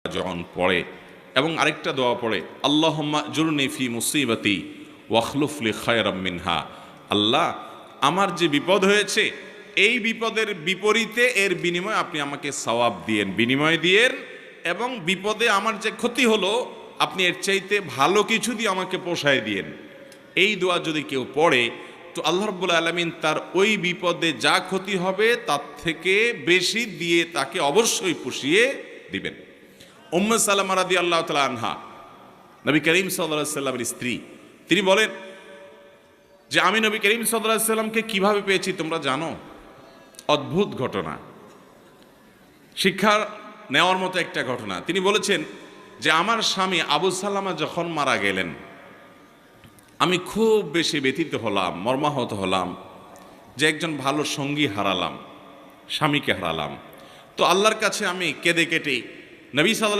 যখন পড়ে এবং আরেকটা দোয়া পড়ে আল্লাহুম্মা জুরনি ফি মুসিবাতি ওয়াখলুফ লি খায়রাম মিনহা, আল্লাহ আমার যে বিপদ হয়েছে এই বিপদের বিপরীতে এর বিনিময়ে আপনি আমাকে সওয়াব দিয়েন, বিনিময় দিয়েন, এবং বিপদে আমার যে ক্ষতি হলো আপনি এর চাইতে ভালো কিছু দিয়ে আমাকে পোষায় দিয়েন। এই দোয়া যদি কেউ পড়ে তো আল্লাহ রাব্বুল আলামিন তার ওই বিপদে যা ক্ষতি হবে তার থেকে বেশি দিয়ে তাকে অবশ্যই পুষিয়ে দিবেন। উম্মে সালামা রাদিয়াল্লাহু তাআলা আনহা, নবী করিম সাল্লাল্লাহু আলাইহি সাল্লামের স্ত্রী, তিনি বলেন যে আমি নবী করিম সাল্লাল্লাহু আলাইহি সাল্লামকে কিভাবে পেয়েছি তোমরা জানো? অদ্ভুত ঘটনা, শিক্ষা নেওয়ার মতো একটা ঘটনা। তিনি বলেছেন যে আমার স্বামী আবু সালামা যখন মারা গেলেন আমি খুব বেশি ব্যথিত হলাম, মর্মাহত হলাম যে একজন ভালো সঙ্গী হারালাম, স্বামীকে হারালাম। তো আল্লাহর কাছে আমি কেঁদে কেটে নবী সাল্লাল্লাহু